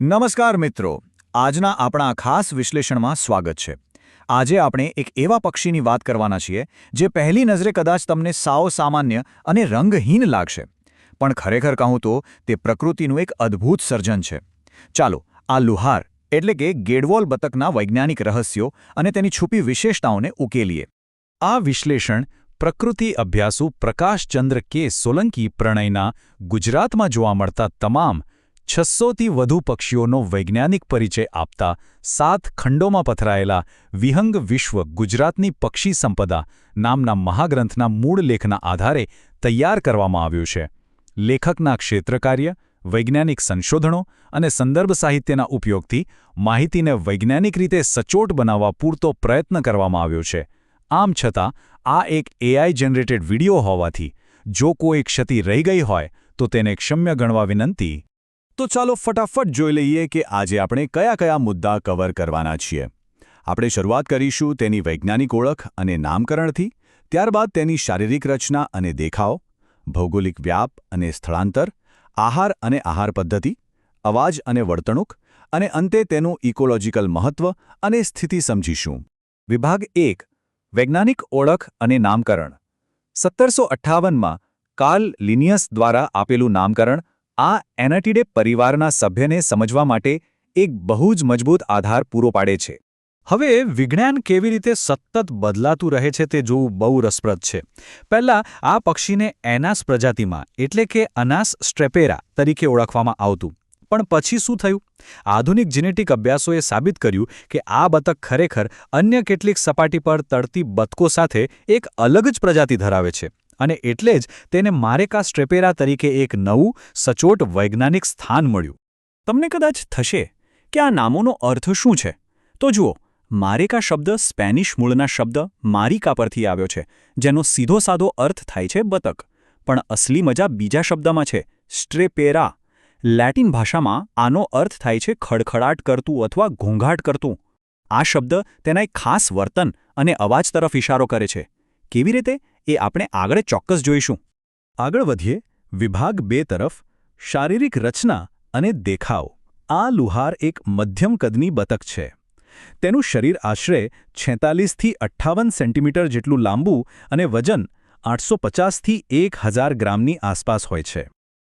નમસ્કાર મિત્રો, આજના આપણા ખાસ વિશ્લેષણમાં સ્વાગત છે। આજે આપણે એક એવા પક્ષીની વાત કરવાના છીએ જે પહેલી નજરે કદાચ તમને સાવ સામાન્ય અને રંગહીન લાગશે, પણ ખરેખર કહું તો તે પ્રકૃતિનું એક અદ્ભુત સર્જન છે। ચાલો આ લુહાર એટલે કે ગેડવોલ બતકના વૈજ્ઞાનિક રહસ્યો અને તેની છુપી વિશેષતાઓને ઉકેલીએ। આ વિશ્લેષણ પ્રકૃતિ અભ્યાસુ પ્રકાશચંદ્ર કે સોલંકી પ્રણયના ગુજરાતમાં જોવા મળતા તમામ 600થી વધુ પક્ષીઓનો વૈજ્ઞાનિક પરિચય આપતા 7 ખંડોમાં પથરાયેલા વિહંગ વિશ્વ ગુજરાતની પક્ષી સંપદા નામના મહાગ્રંથના મૂળ લેખના આધારે તૈયાર કરવામાં આવ્યું છે। લેખકના ક્ષેત્રકાર્ય, વૈજ્ઞાનિક સંશોધનો અને સંદર્ભ સાહિત્યના ઉપયોગથી માહિતીને વૈજ્ઞાનિક રીતે સચોટ બનાવવા પૂરતો પ્રયત્ન કરવામાં આવ્યો છે। આમ છતાં આ એક AI જનરેટેડ વિડિયો હોવાથી જો કોઈ ક્ષતિ રહી ગઈ હોય તો તેને ક્ષમ્ય ગણવા વિનંતી। તો ચાલો ફટાફટ જોઈ લઈએ કે આજે આપણે કયા મુદ્દા કવર કરવાના છીએ। આપણે શરૂઆત કરીશું તેની વૈજ્ઞાનિક ઓળખ અને નામકરણથી, ત્યારબાદ તેની શારીરિક રચના અને દેખાવ, ભૌગોલિક વ્યાપ અને સ્થળાંતર, આહાર અને આહાર પદ્ધતિ, અવાજ અને વર્તણૂક, અને અંતે તેનું ઇકોલોજીકલ મહત્વ અને સ્થિતિ સમજીશું। વિભાગ 1, વૈજ્ઞાનિક ઓળખ અને નામકરણ। 1758માં કાર્લ લિનિયસ દ્વારા આપેલું નામકરણ આ એનાટીડે પરિવારના સભ્યને સમજવા માટે એક બહુ જ મજબૂત આધાર પૂરો પાડે છે। હવે વિજ્ઞાન કેવી રીતે સતત બદલાતું રહે છે તે જોવું બહુ રસપ્રદ છે। પહેલાં આ પક્ષીને એનાસ પ્રજાતિમાં એટલે કે અનાસ સ્ટ્રેપેરા તરીકે ઓળખવામાં આવતું, પણ પછી શું થયું? આધુનિક જેનેટિક અભ્યાસોએ સાબિત કર્યું કે આ બતક ખરેખર અન્ય કેટલીક સપાટી પર તરતી બતકો સાથે એક અલગ જ પ્રજાતિ ધરાવે છે, અને એટલે જ તેને મારેકા સ્ટ્રેપેરા તરીકે એક નવું, સચોટ વૈજ્ઞાનિક સ્થાન મળ્યું। તમને કદાચ થશે કે આ નામોનો અર્થ શું છે? તો જુઓ, મારેકા શબ્દ સ્પેનિશ મૂળના શબ્દ મારિકા પરથી આવ્યો છે, જેનો સીધો સાદો અર્થ થાય છે બતક, પણ અસલી મજા બીજા શબ્દમાં છે, સ્ટ્રેપેરા। લેટિન ભાષામાં આનો અર્થ થાય છે ખડખડાટ કરતું અથવા ઘોંઘાટ કરતું। આ શબ્દ તેના એક ખાસ વર્તન અને અવાજ તરફ ઇશારો કરે છે। કેવી રીતે એ આપણે આગળ ચોક્કસ જોઈશું। આગળ વધીએ વિભાગ 2 તરફ, શારીરિક રચના અને દેખાવ। આ લુહાર એક મધ્યમ કદની બતક છે। તેનું શરીર આશરે 46થી 58 સેન્ટીમીટર જેટલું લાંબુ અને વજન 850થી 1000 ગ્રામની આસપાસ હોય છે।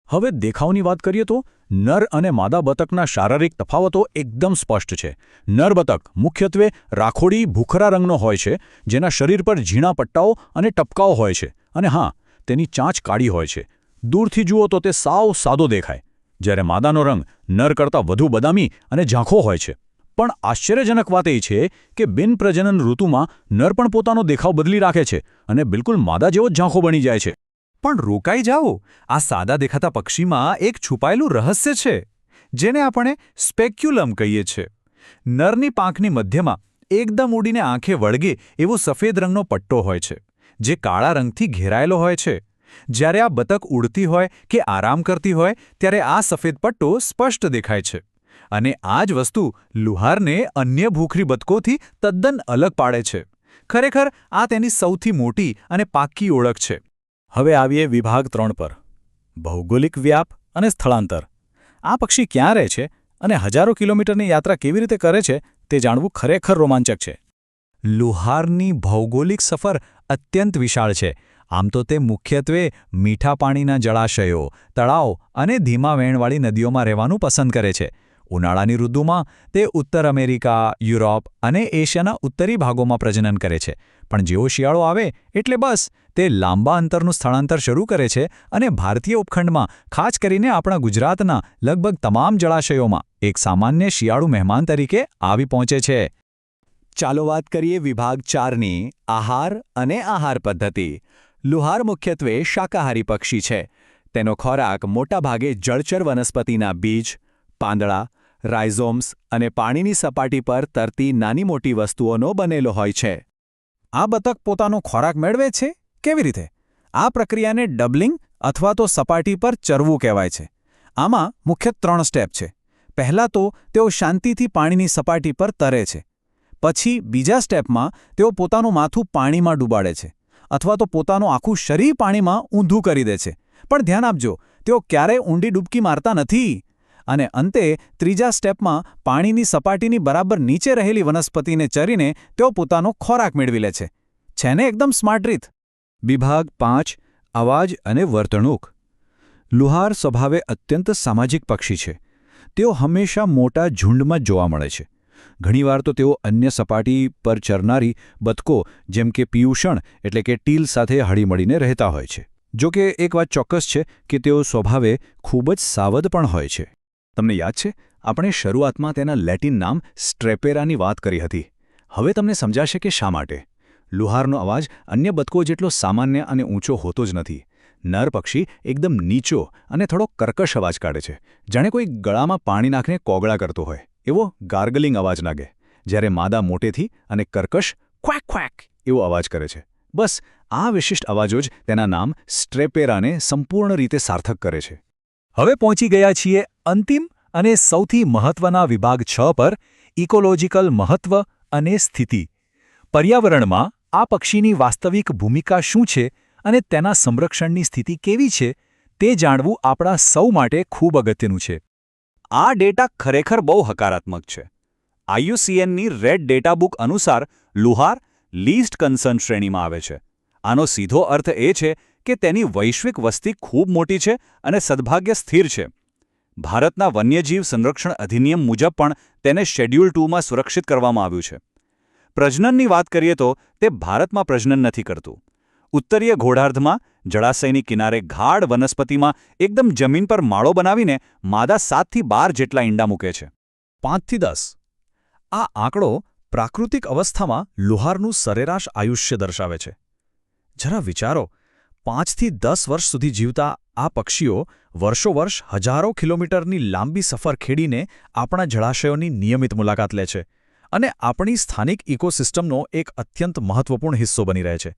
હવે દેખાવની વાત કરીએ તો નર અને માદા બતકના શારીરિક તફાવતો એકદમ સ્પષ્ટ છે। નર બતક મુખ્યત્વે રાખોડી ભૂખરા રંગનો હોય છે, જેના શરીર પર ઝીણા પટ્ટાઓ અને ટપકાઓ હોય છે, અને હા, તેની ચાંચ કાળી હોય છે। દૂરથી જુઓ તો તે સાવ સાદો દેખાય, જ્યારે માદાનો રંગ નર કરતાં વધુ બદામી અને ઝાંખો હોય છે। પણ આશ્ચર્યજનક વાત એ છે કે બિનપ્રજનન ઋતુમાં નર પણ પોતાનો દેખાવ બદલી રાખે છે અને બિલકુલ માદા જેવો જ ઝાંખો બની જાય છે। પણ રોકાઈ જાઓ, આ સાદા દેખાતા પક્ષીમાં એક છુપાયેલું રહસ્ય છે, જેને આપણે સ્પેક્યુલમ કહીએ છીએ। નરની પાંખની મધ્યમાં એકદમ ઉડીને આંખે વળગે એવો સફેદ રંગનો પટ્ટો હોય છે, જે કાળા રંગથી ઘેરાયેલો હોય છે। જ્યારે આ બતક ઉડતી હોય કે આરામ કરતી હોય ત્યારે આ સફેદ પટ્ટો સ્પષ્ટ દેખાય છે, અને આ જ વસ્તુ લુહારને અન્ય ભૂખરી બતકોથી તદ્દન અલગ પાડે છે। ખરેખર આ તેની સૌથી મોટી અને પાક્કી ઓળખ છે। હવે આવીએ વિભાગ 3 પર, ભૌગોલિક વ્યાપ અને સ્થળાંતર। આ પક્ષી ક્યાં રહે છે અને હજારો કિલોમીટરની યાત્રા કેવી રીતે કરે છે તે જાણવું ખરેખર રોમાંચક છે। લુહારની ભૌગોલિક સફર અત્યંત વિશાળ છે। આમ તો તે મુખ્યત્વે મીઠા પાણીના જળાશયો, તળાવ અને ધીમા વહેણવાળી નદીઓમાં રહેવાનું પસંદ કરે છે। ઉનાળાની ઋતુમાં તે ઉત્તર અમેરિકા, યુરોપ અને એશિયાના ઉત્તરી ભાગોમાં પ્રજનન કરે છે, પણ જેવો શિયાળો આવે એટલે બસ તે લાંબા અંતરનું સ્થળાંતર શરૂ કરે છે અને ભારતીય ઉપખંડમાં, ખાસ કરીને આપણા ગુજરાતના લગભગ તમામ જળાશયોમાં એક સામાન્ય શિયાળુ મહેમાન તરીકે આવી પહોંચે છે। ચાલો વાત કરીએ વિભાગ 4ની, આહાર અને આહાર પદ્ધતિ। લુહાર મુખ્યત્વે શાકાહારી પક્ષી છે। તેનો ખોરાક મોટાભાગે જળચર વનસ્પતિના બીજ, પાંદડા, રાઇઝોમ્સ અને પાણીની સપાટી પર તરતી નાની મોટી વસ્તુઓનો બનેલો હોય છે। આ બતક પોતાનો ખોરાક મેળવે છે કેવી રીતે? આ પ્રક્રિયાને ડબલિંગ અથવા તો સપાટી પર ચરવું કહેવાય છે। આમાં મુખ્ય 3 સ્ટેપ છે। પહેલાં તો તેઓ શાંતિથી પાણીની સપાટી પર તરે છે, પછી બીજા સ્ટેપમાં તેઓ પોતાનું માથું પાણીમાં ડૂબાડે છે, અથવા તો પોતાનું આખું શરીર પાણીમાં ઊંધું કરી દે છે। પણ ધ્યાન આપજો, તેઓ ક્યારેય ઊંડી ડૂબકી મારતા નથી। અને અંતે ત્રીજા સ્ટેપમાં પાણીની સપાટીની બરાબર નીચે રહેલી વનસ્પતિને ચરીને તેઓ પોતાનો ખોરાક મેળવી લે છે. છે ને એકદમ સ્માર્ટ રીત? વિભાગ 5 અવાજ અને વર્તણૂક. લુહાર સ્વભાવે અત્યંત સામાજિક પક્ષી છે. તેઓ હંમેશા મોટા ઝુંડમાં જ જોવા મળે છે. ઘણીવાર તો તેઓ અન્ય સપાટી પર ચરનારી બતકો જેમ કે પિયુષણ એટલે કે ટીલ સાથે હળીમળીને રહેતા હોય છે. જો કે એક વાત ચોક્કસ છે કે તેઓ સ્વભાવે ખૂબ જ સાવધ પણ હોય છે. તમને યાદ છે આપણે શરૂઆતમાં તેના લેટિન નામ સ્ટ્રેપેરાની વાત કરી હતી. હવે તમને સમજાશે કે શા માટે. લુહારનો અવાજ અન્ય બતકો જેટલો સામાન્ય અને ઊંચો હોતો જ નથી. નર પક્ષી એકદમ નીચો અને થોડો કર્કશ અવાજ કાઢે છે, જાણે કોઈ ગળામાં પાણી નાખીને કોગળા કરતો હોય એવો ગાર્ગલિંગ અવાજ લાગે. જ્યારે માદા મોટેથી અને કર્કશ ક્વેક ક્વેક એવો અવાજ કરે છે. બસ આ વિશિષ્ટ અવાજો જ તેના નામ સ્ટ્રેપેરાને સંપૂર્ણ રીતે સાર્થક કરે છે. હવે પહોંચી ગયા છીએ અંતિમ અને સૌથી મહત્વના વિભાગ 6 પર, ઇકોલોજીકલ મહત્વ અને સ્થિતિ. પર્યાવરણમાં આ પક્ષીની વાસ્તવિક ભૂમિકા શું છે અને તેના સંરક્ષણની સ્થિતિ કેવી છે તે જાણવું આપણા સૌ માટે ખૂબ અગત્યનું છે. આ ડેટા ખરેખર બહુ હકારાત્મક છે. IUCNની રેડ ડેટા બુક અનુસાર લુહાર લીસ્ટ કન્સર્ન શ્રેણીમાં આવે છે. આનો સીધો અર્થ એ છે કે તેની વૈશ્વિક વસ્તી ખૂબ મોટી છે અને સદભાગ્ય સ્થિર છે. ભારતના વન્યજીવ સંરક્ષણ અધિનિયમ મુજબ પણ તેને શેડ્યુલ 2માં સુરક્ષિત કરવામાં આવ્યું છે. પ્રજનનની વાત કરીએ તો તે ભારતમાં પ્રજનન નથી કરતું. ઉત્તરીય ગોળાર્ધમાં જળાશયની કિનારે ગાઢ વનસ્પતિમાં એકદમ જમીન પર માળો બનાવીને માદા 7 થી 12 જેટલા ઈંડા મૂકે છે. 5 થી 10. આ આંકડો પ્રાકૃતિક અવસ્થામાં લુહારનું સરેરાશ આયુષ્ય દર્શાવે છે. જરા વિચારો, 5 થી 10 વર્ષ સુધી જીવતા આ પક્ષીઓ વર્ષોવર્ષ હજારો કિલોમીટરની લાંબી સફર ખેડીને આપણા જળાશયોની નિયમિત મુલાકાત લે છે અને આપણી સ્થાનિક ઇકોસિસ્ટમનો એક અત્યંત મહત્વપૂર્ણ હિસ્સો બની રહે છે.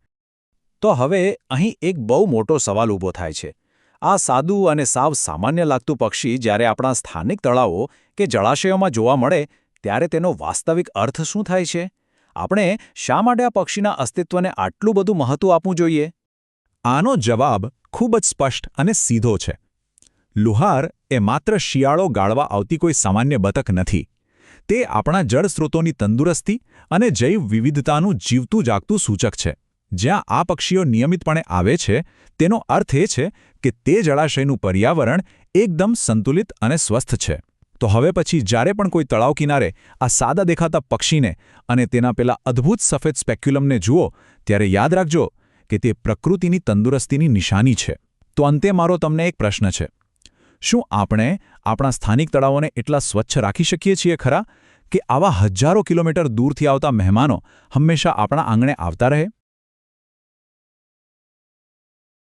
તો હવે અહીં એક બહુ મોટો સવાલ ઊભો થાય છે. આ સાદું અને સાવ સામાન્ય લાગતું પક્ષી જ્યારે આપણા સ્થાનિક તળાવો કે જળાશયોમાં જોવા મળે ત્યારે તેનો વાસ્તવિક અર્થ શું થાય છે? આપણે શા માટે આ પક્ષીના અસ્તિત્વને આટલું બધું મહત્વ આપવું જોઈએ? આનો જવાબ ખૂબ જ સ્પષ્ટ અને સીધો છે. લુહાર એ માત્ર શિયાળો ગાળવા આવતી કોઈ સામાન્ય બતક નથી. તે આપણા જળસ્રોતોની તંદુરસ્તી અને જૈવ વિવિધતાનું જીવતું જાગતું સૂચક છે. જ્યાં આ પક્ષીઓ નિયમિતપણે આવે છે તેનો અર્થ એ છે કે તે જળાશયનું પર્યાવરણ એકદમ સંતુલિત અને સ્વસ્થ છે. તો હવે પછી જ્યારે પણ કોઈ તળાવ કિનારે આ સાદા દેખાતા પક્ષીને અને તેના પેલા અદ્ભુત સફેદ સ્પેક્યુલમને જુઓ ત્યારે યાદ રાખજો કે તે પ્રકૃતિની તંદુરસ્તીની નિશાની છે. તો અંતે મારો તમને એક પ્રશ્ન છે. શું આપણે આપણા સ્થાનિક તળાવોને એટલા સ્વચ્છ રાખી શકીએ છીએ ખરા કે આવા હજારો કિલોમીટર દૂરથી આવતા મહેમાનો હંમેશા આપણા આંગણે આવતા રહે?